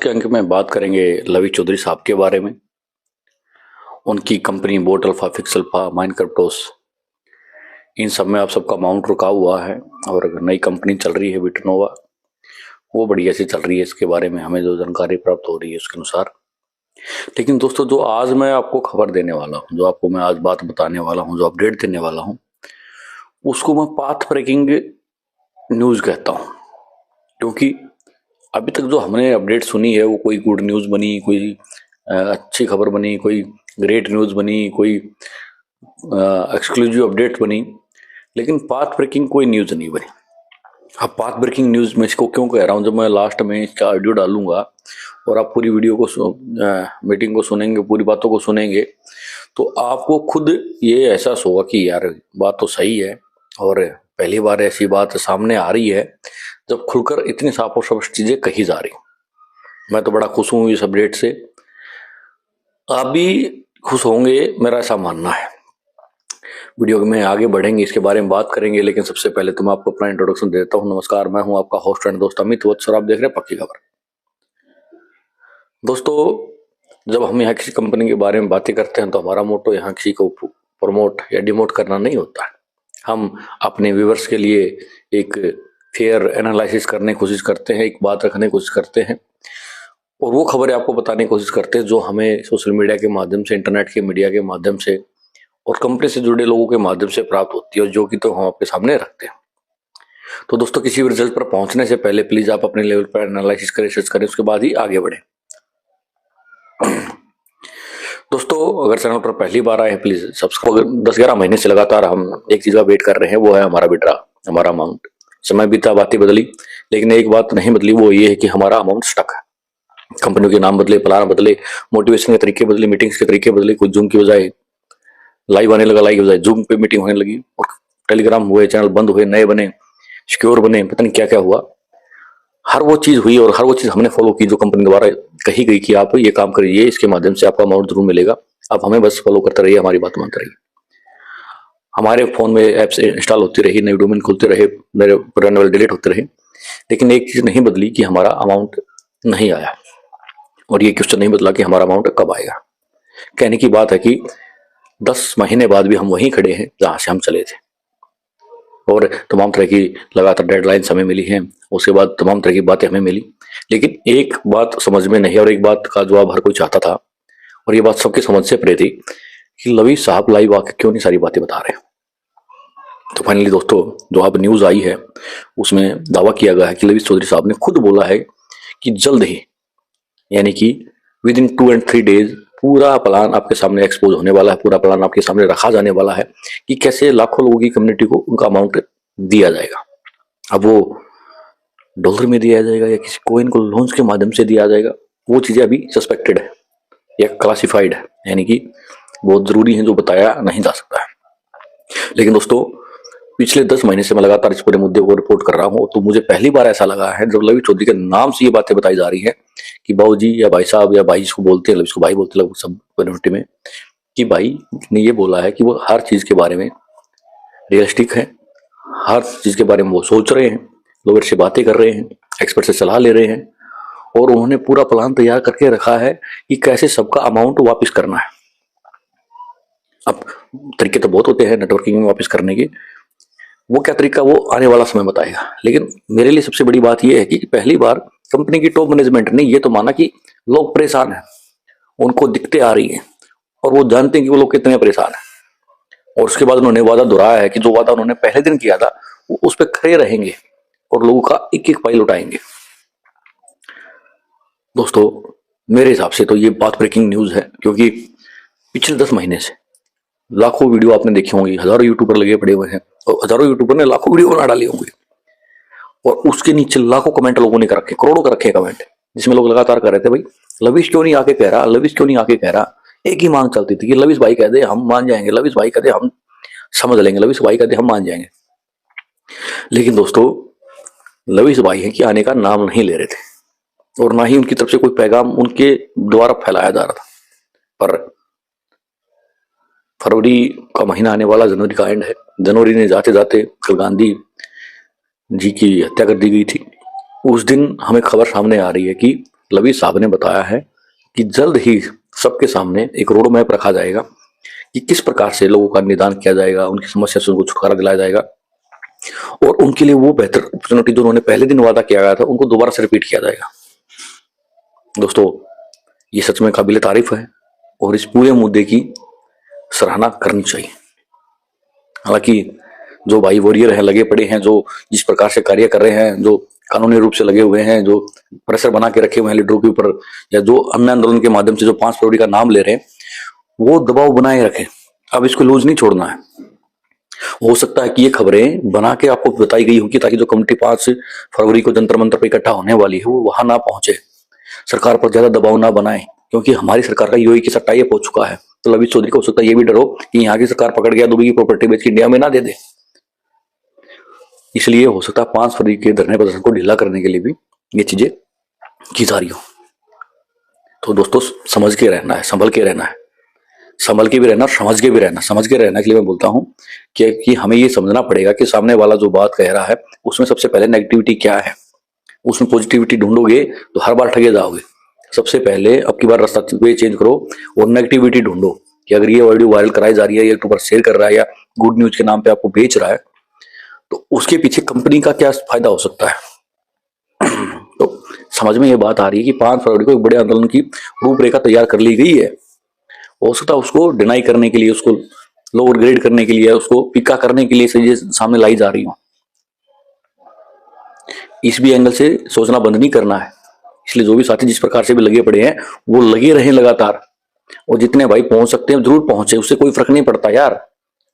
के अंक में बात करेंगे लवी चौधरी साहब के बारे में। उनकी company Bot Alpha, Fix Alpha, Mine Cryptos, इन सब में आप सबका अमाउंट रुका हुआ है और नई कंपनी चल रही है बिटनोवा, वो बढ़िया से चल रही है। इसके बारे में हमें जो जानकारी प्राप्त हो रही है उसके अनुसार। लेकिन दोस्तों, जो आज मैं आपको खबर देने वाला हूँ, जो आपको मैं आज बात बताने वाला हूँ, जो अपडेट देने वाला हूँ, उसको मैं पाथ ब्रेकिंग न्यूज कहता हूँ। क्योंकि अभी तक जो हमने अपडेट सुनी है वो कोई गुड न्यूज बनी, कोई अच्छी खबर बनी, कोई ग्रेट न्यूज बनी, कोई एक्सक्लूसिव अपडेट बनी, लेकिन पाथ ब्रेकिंग कोई न्यूज नहीं बनी। अब पाथ ब्रेकिंग न्यूज में इसको क्यों कह रहा हूँ, जब मैं लास्ट में इसका ऑडियो डालूंगा और आप पूरी वीडियो को मीटिंग को सुनेंगे, पूरी बातों को सुनेंगे, तो आपको खुद ये एहसास होगा कि यार बात तो सही है और पहली बार ऐसी बात सामने आ रही है जब खुलकर इतनी साफ और स्पष्ट चीजें कही जा रही। मैं तो बड़ा खुश हूं इस अपडेट से, आप भी खुश होंगे, मेरा ऐसा मानना है। वीडियो में आगे बढ़ेंगे, इसके बारे में बात करेंगे, लेकिन सबसे पहले तो मैं आपको अपना इंट्रोडक्शन देता हूं। नमस्कार, मैं हूं आपका होस्ट एंड दोस्त अमित वत्स और आप देख रहे हैं पक्की खबर। दोस्तों, जब हम यहाँ किसी कंपनी के बारे में बातें करते हैं तो हमारा मोटो यहाँ किसी को प्रमोट या डिमोट करना नहीं होता है। हम अपने व्यूअर्स के लिए एक फेयर एनालिसिस करने की कोशिश करते हैं, एक बात रखने की कोशिश करते हैं और वो खबरें आपको बताने की कोशिश करते हैं जो हमें सोशल मीडिया के माध्यम से, इंटरनेट के मीडिया के माध्यम से और कंपनी से जुड़े लोगों के माध्यम से प्राप्त होती है, और जो कि तो हम आपके सामने रखते हैं। तो दोस्तों, किसी भी रिजल्ट पर पहुंचने से पहले प्लीज आप अपने लेवल पर एनालिसिस करें, रिसर्च करें, उसके बाद ही आगे बढ़े। दोस्तों, अगर चैनल पर पहली बार आए हैं प्लीज सब्सक्राइब। 10-11 महीने से लगातार हम एक चीज का वेट कर रहे हैं, वो है हमारा विड्रा, हमारा अमाउंट। समय बीता, बातें बदली, लेकिन एक बात नहीं बदली, वो ये है कि हमारा अमाउंट स्टक है। कंपनियों के नाम बदले, प्लान बदले, मोटिवेशन के तरीके बदले, मीटिंग्स के तरीके बदले, कुछ जूम की बजाय लाइव आने लगा, लाइव की बजाय जूम पे मीटिंग होने लगी, और टेलीग्राम हुए, चैनल बंद हुए, नए बने, सिक्योर बने, पता नहीं क्या क्या हुआ। हर वो चीज हुई और हर वो चीज हमने फॉलो की जो कंपनी द्वारा कही गई कि आप ये काम करिए, इसके माध्यम से आपका अमाउंट जरूर मिलेगा, आप हमें बस फॉलो करते रहिए, हमारी बात मानते रहिए। हमारे फोन में एप्स इंस्टॉल होती रही, नए डोमेन खुलते रहे, मेरे पुराने वाले डिलीट होते रहे, लेकिन एक चीज नहीं बदली कि हमारा अमाउंट नहीं आया। और ये क्वेश्चन नहीं बदला कि हमारा अमाउंट कब आएगा। कहने की बात है कि 10 महीने बाद भी हम वहीं खड़े हैं जहां से हम चले थे, और तमाम तरह की लगातार डेडलाइंस हमें मिली हैं, उसके बाद तमाम तरह की बातें हमें मिली, लेकिन एक बात समझ में नहीं, और एक बात का जवाब हर कोई चाहता था, और ये बात सबकी समझ से परे थी कि लवी साहब लाइव आके क्यों नहीं सारी बातें बता रहे हैं। तो फाइनली दोस्तों, जो अब न्यूज आई है उसमें दावा किया गया है कि लवी चौधरी साहब ने खुद बोला है कि जल्द ही, यानी कि विद इन 2 and 3 days पूरा प्लान आपके सामने एक्सपोज होने वाला है, पूरा प्लान आपके सामने रखा जाने वाला है कि कैसे लाखों लोगों की कम्युनिटी को उनका अमाउंट दिया जाएगा। अब वो डॉलर में दिया जाएगा या किसी कोइन को लोन्स के माध्यम से दिया जाएगा, वो चीजें अभी सस्पेक्टेड है या क्लासिफाइड है, यानी कि बहुत जरूरी है, जो बताया नहीं जा सकता है। लेकिन दोस्तों, पिछले 10 महीने से मैं लगातार इस पूरे मुद्दे को रिपोर्ट कर रहा हूं, तो मुझे पहली बार ऐसा लगा है जब लवी चौधरी के नाम से ये बातें बताई जा रही है कि बाबूजी या भाई साहब, या भाई जिसको बोलते हैं, इसको भाई बोलते लगभग सब कम्युनिटी में, कि भाई ने ये बोला है कि वो हर चीज के बारे में रियलिस्टिक है, हर चीज के बारे में वो सोच रहे हैं, लोगों से बातें कर रहे हैं, एक्सपर्ट से सलाह ले रहे हैं, और उन्होंने पूरा प्लान तैयार करके रखा है कि कैसे सबका अमाउंट वापस करना है। अब तरीके तो बहुत होते हैं नेटवर्किंग में वापस करने के, वो क्या तरीका वो आने वाला समय बताएगा। लेकिन मेरे लिए सबसे बड़ी बात यह है कि पहली बार कंपनी की टॉप मैनेजमेंट ने ये तो माना कि लोग परेशान हैं, उनको दिक्कतें आ रही हैं और वो जानते हैं कि वो लोग कितने परेशान हैं, और उसके बाद उन्होंने वादा दोहराया है कि जो वादा उन्होंने पहले दिन किया था वो उस पर खड़े रहेंगे और लोगों का एक एक फाइल उठाएंगे। दोस्तों, मेरे हिसाब से तो ये बात ब्रेकिंग न्यूज है, क्योंकि पिछले 10 महीने से लाखों वीडियो आपने देखी होंगी, हजारों यूट्यूबर लगे पड़े हुए हैं, और हजारों यूट्यूबर ने लाखों वीडियो बना डाली होंगी, और उसके नीचे लाखों कमेंट लोगों ने कर रखे, करोड़ों कर रखे कमेंट, जिसमें लोग लगातार कर रहे थे, भाई लविश क्यों नहीं आके कह रहा, लविश क्यों नहीं आके कह रहा। एक ही मांग चलती थी कि लविश भाई कह दे हम मान जाएंगे, लविश भाई कह दे हम समझ लेंगे, लविश भाई कह दे हम मान जाएंगे। लेकिन दोस्तों, लविश भाई है कि आने का नाम नहीं ले रहे थे, और ना ही उनकी तरफ से कोई पैगाम उनके द्वारा फैलाया जा रहा था। पर फरवरी का महीना आने वाला, जनवरी का एंड है, जनवरी ने जाते जाते कल गांधी जी की हत्या कर दी गई थी। उस दिन हमें खबर सामने आ रही है कि लवी साहब ने बताया है कि जल्द ही सबके सामने एक रोड मैप रखा जाएगा कि किस प्रकार से लोगों का निदान किया जाएगा, उनकी समस्या से उनको छुटकारा दिलाया जाएगा और उनके लिए वो बेहतर अपॉर्चुनिटी जो उन्होंने पहले दिन वादा किया गया था उनको दोबारा से रिपीट किया जाएगा। दोस्तों, ये सच में काबिल तारीफ है और इस पूरे मुद्दे की सराहना करनी चाहिए। हालांकि जो भाई वॉरियर हैं, लगे पड़े हैं, जो जिस प्रकार से कार्य कर रहे हैं, जो कानूनी रूप से लगे हुए हैं, जो प्रेशर बना के रखे हुए हैं लीडरों के ऊपर, या जो अन्य आंदोलन के माध्यम से जो 5 फरवरी का नाम ले रहे हैं, वो दबाव बनाए रखें। अब इसको लूज नहीं छोड़ना है। हो सकता है कि ये खबरें बना के आपको बताई गई होगी ताकि जो कमेटी 5 फरवरी को जंतर मंतर पर इकट्ठा होने वाली है वो वहां ना पहुंचे, सरकार पर ज्यादा दबाव ना बनाए, क्योंकि हमारी सरकार का यूएई के साथ टाई अप हो चुका है। तो लवी चौधरी को हो सकता है ये भी डर हो कि यहाँ की सरकार पकड़ गया दुबई की प्रॉपर्टी बेच के इंडिया में ना दे दे, इसलिए हो सकता है 5 फरवरी के धरने प्रदर्शन को ढीला करने के लिए भी ये चीजें की जा रही हो। तो दोस्तों, समझ के रहना है, संभल के रहना है, संभल के भी रहना, समझ के भी रहना। समझ के रहना के लिए मैं बोलता हूं कि हमें ये समझना पड़ेगा कि सामने वाला जो बात कह रहा है उसमें सबसे पहले नेगेटिविटी क्या है, उसमें पॉजिटिविटी ढूंढोगे तो हर बार ठगे जाओगे। सबसे पहले अब की बार रास्ता वे चेंज करो और नेगेटिविटी ढूंढो कि अगर ये वीडियो वायरल कराई जा रही है, यूट्यूबर शेयर कर रहा है या गुड न्यूज के नाम पे आपको बेच रहा है, तो उसके पीछे कंपनी का क्या फायदा हो सकता है। तो समझ में ये बात आ रही है कि 5 फरवरी को एक बड़े आंदोलन की रूपरेखा तैयार कर ली गई है। हो सकता है उसको डिनाई करने के लिए, उसको लोअर ग्रेड करने के लिए, उसको पिका करने के लिए चीजें सामने लाई जा रही हो। इस भी एंगल से सोचना बंद नहीं करना है। इसलिए जो भी साथी जिस प्रकार से भी लगे पड़े हैं वो लगे रहें लगातार, और जितने भाई पहुंच सकते हैं जरूर पहुंचे, उससे कोई फर्क नहीं पड़ता यार।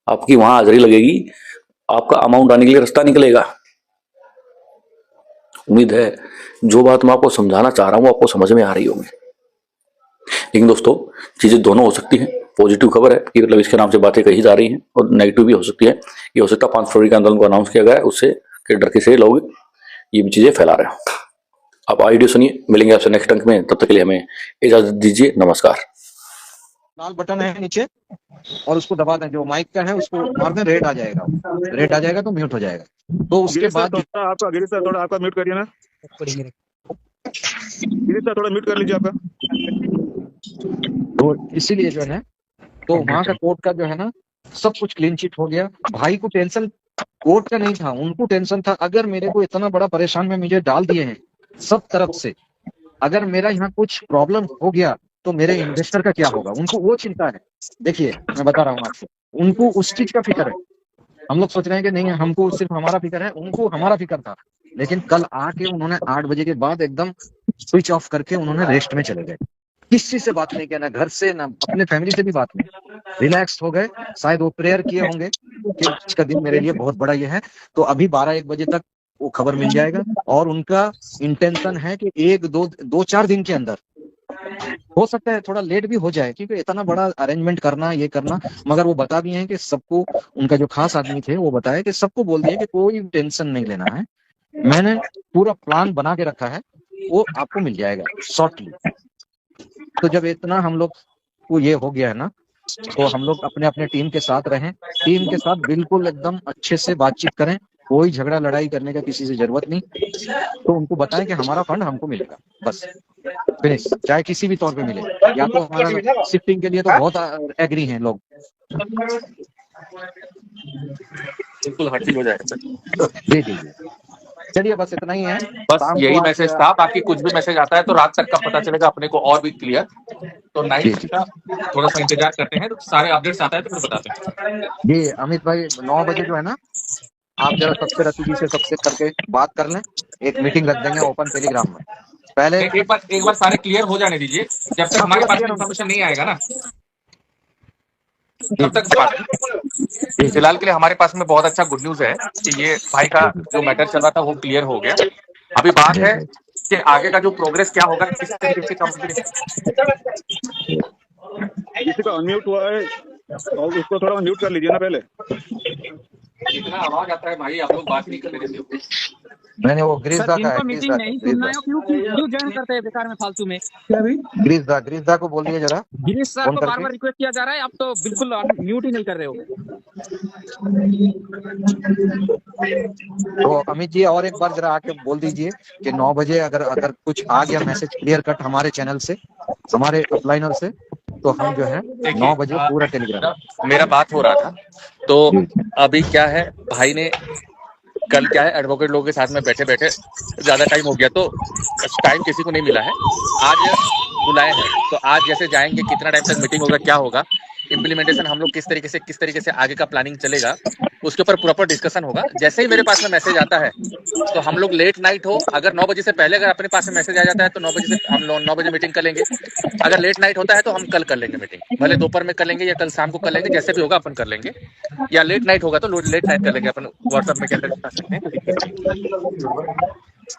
आपकी वहां हाजिरी लगेगी, आपका अमाउंट आने के लिए रास्ता निकलेगा। उम्मीद है जो बात मैं आपको समझाना चाह रहा हूं आपको समझ में आ रही होगी। लेकिन दोस्तों, चीजें दोनों हो सकती हैं। पॉजिटिव खबर है कि मतलब इसके नाम से बातें कही जा रही हैं, और नेगेटिव भी हो सकती है कि हो सकता है 5 फरवरी के आंदोलन को अनाउंस किया गया है, उससे के डर के से लोग ये भी चीजें फैला रहे हो। आप वीडियो सुनिए, मिलेंगे आपसे नेक्स्ट अंक में। तब तक के लिए हमें इजाजत दीजिए। नमस्कार। लाल बटन है नीचे और उसको दबा दें, जो माइक का है उसको मार दें, रेड आ जाएगा, रेड आ जाएगा तो म्यूट हो जाएगा। तो उसके बाद आपका गिरीश सर थोड़ा आपका म्यूट करिए ना, गिरीश सर थोड़ा म्यूट कर लीजिए आपका। तो इसीलिए जो है तो वहां का कोर्ट का जो है ना सब कुछ क्लीन चिट हो गया। भाई को टेंशन कोर्ट का नहीं था, उनको टेंशन था अगर मेरे को इतना बड़ा परेशान में मुझे डाल दिए हैं सब तरफ से, अगर मेरा यहाँ कुछ प्रॉब्लम हो गया तो मेरे इन्वेस्टर का क्या होगा, उनको वो चिंता है। देखिए मैं बता रहा हूँ आपको, उनको उस चीज का फिक्र है। हम लोग सोच रहे हैं कि नहीं हमको सिर्फ हमारा फिक्र है, उनको हमारा फिक्र था। लेकिन कल आके उन्होंने 8 बजे के बाद एकदम स्विच ऑफ करके उन्होंने रेस्ट में चले गए। किसी से बात नहीं किया, ना घर से ना अपने फैमिली से भी बात नहीं, रिलैक्स हो गए। शायद वो प्रेयर किए होंगे कि आज का दिन मेरे लिए बहुत बड़ा ये है। तो अभी 12-1 बजे तक वो खबर मिल जाएगा, और उनका इंटेंशन है कि 1-2-4 दिन के अंदर, हो सकता है थोड़ा लेट भी हो जाए क्योंकि इतना बड़ा अरेंजमेंट करना ये करना, मगर वो बता दिए हैं कि सबको, उनका जो खास आदमी थे वो बताया कि सबको बोल दिए कि कोई टेंशन नहीं लेना है, मैंने पूरा प्लान बना के रखा है, वो आपको मिल जाएगा शॉर्टली। तो जब इतना हम लोग को ये हो गया है ना, तो हम लोग अपने अपने टीम के साथ रहें, टीम के साथ बिल्कुल एकदम अच्छे से बातचीत करें, कोई झगड़ा लड़ाई करने का किसी से जरूरत नहीं। तो उनको बताएं कि हमारा फंड हमको मिलेगा, बस फिनिश, चाहे किसी भी तौर पे मिले। या तो हमारा शिफ्टिंग के लिए तो बहुत एग्री हैं लोग, बिल्कुल हर चीज हो जाएगा। जी जी जी। चलिए बस इतना ही है, बस यही मैसेज था। बाकी कुछ भी मैसेज आता है तो रात तक का पता चलेगा अपने को और भी क्लियर। तो नाइट का थोड़ा सा इंतजार करते हैं, तो सारे अपडेट्स आता है तो फिर बताते हैं। जी अमित भाई 9 बजे जो है ना, आप जरा सबसे रति जी से सबसे करके बात कर लें, एक मीटिंग रख देंगे ओपन टेलीग्राम में। पहले एक बार सारे क्लियर हो जाने दीजिए, जब तक हमारे पास इन्फॉर्मेशन नहीं आएगा ना तब तक बात। फिलहाल के लिए हमारे पास में बहुत अच्छा गुड न्यूज है कि ये भाई का जो मैटर चल रहा था वो क्लियर हो गया। अभी बात है कि आगे का जो प्रोग्रेस क्या होगा, किस तरीके से कंपनी। किसी का अनम्यूट हुआ है और उसको थोड़ा म्यूट कर लीजिए ना पहले। इतना आवाज आता है भाई, आप लोग बात नहीं कर रहे थे। मैंने वो सर ग्रीसदा का जिनको है, मीटिंग नहीं सुनना है क्यों क्यों ज्वाइन करते हैं बेकार में फालतू में? ग्रीसदा को बोलिए जरा गिरीश सर फोन को बार करके। बार रिक्वेस्ट किया जा रहा है, आप तो बिल्कुल म्यूट ही नहीं कर रहे हो। तो अमित जी और एक बार जरा आके बोल दीजिए कि 9 बजे अगर कुछ आ गया मैसेज क्लियर कट हमारे चैनल से, हमारे अपलाइनर से, तो हम जो है 9 बजे पूरा टेलीग्राम। मेरा बात हो रहा था, तो अभी क्या है, भाई ने कल क्या है एडवोकेट लोगों के साथ में बैठे बैठे ज्यादा टाइम हो गया, तो टाइम किसी को नहीं मिला है। आज बुलाए हैं, तो आज जैसे जाएंगे, कितना टाइम तक मीटिंग होगा, क्या होगा, इम्प्लीमेंटेशन हम लोग किस तरीके से आगे का प्लानिंग चलेगा, उसके ऊपर प्रॉपर डिस्कशन होगा। जैसे ही मेरे पास में मैसेज आता है, तो हम लोग लेट नाइट हो, अगर 9 बजे से पहले अगर अपने पास में मैसेज आ जाता है तो 9 बजे से हम लोग 9 बजे मीटिंग कर लेंगे। अगर लेट नाइट होता है तो हम कल कर लेंगे मीटिंग, भले दोपहर में कर लेंगे या कल शाम को कर लेंगे, जैसे भी होगा अपन कर लेंगे। या लेट नाइट होगा तो लेट नाइट कर लेंगे, अपन व्हाट्सएप में कैसे कर सकते हैं।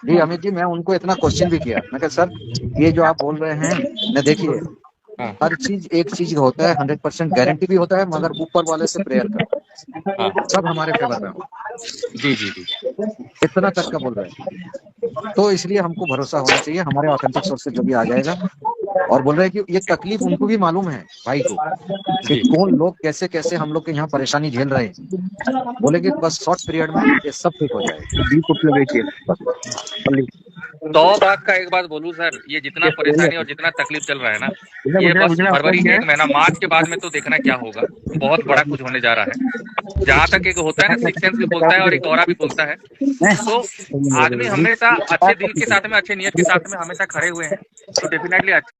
जी अमित जी, मैं उनको इतना क्वेश्चन भी किया, मैं कहा सर ये जो आप बोल रहे हैं न, देखिए हर चीज एक चीज होता है 100% गारंटी भी होता है, मगर ऊपर वाले से प्रेयर कर सब हमारे फेवर में हो। जी जी जी, इतना तक का बोल रहे हैं, तो इसलिए हमको भरोसा होना चाहिए हमारे ऑथेंटिक सोर्स से जो भी आ जाएगा। और बोल रहे हैं कि ये तकलीफ उनको भी मालूम है भाई को, कि कौन लोग कैसे कैसे हम लोग के यहाँ परेशानी झेल रहे हैं। बोले कि बस शॉर्ट पीरियड में ये सब ठीक हो जाएगा। तो बात का एक बात बोलूं सर, ये जितना परेशानी और जितना तकलीफ चल रहा है ना, ये बस फरवरी 1 महीना, मार्च के बाद में तो देखना क्या होगा, बहुत बड़ा कुछ होने जा रहा है। जहां तक एक होता है ना, सिक्स सेंस भी बोलता है और एक औरा भी बोलता है, तो आदमी हमेशा अच्छे दिल के साथ में, अच्छे नियत के साथ में हमेशा खड़े हुए हैं, तो डेफिनेटली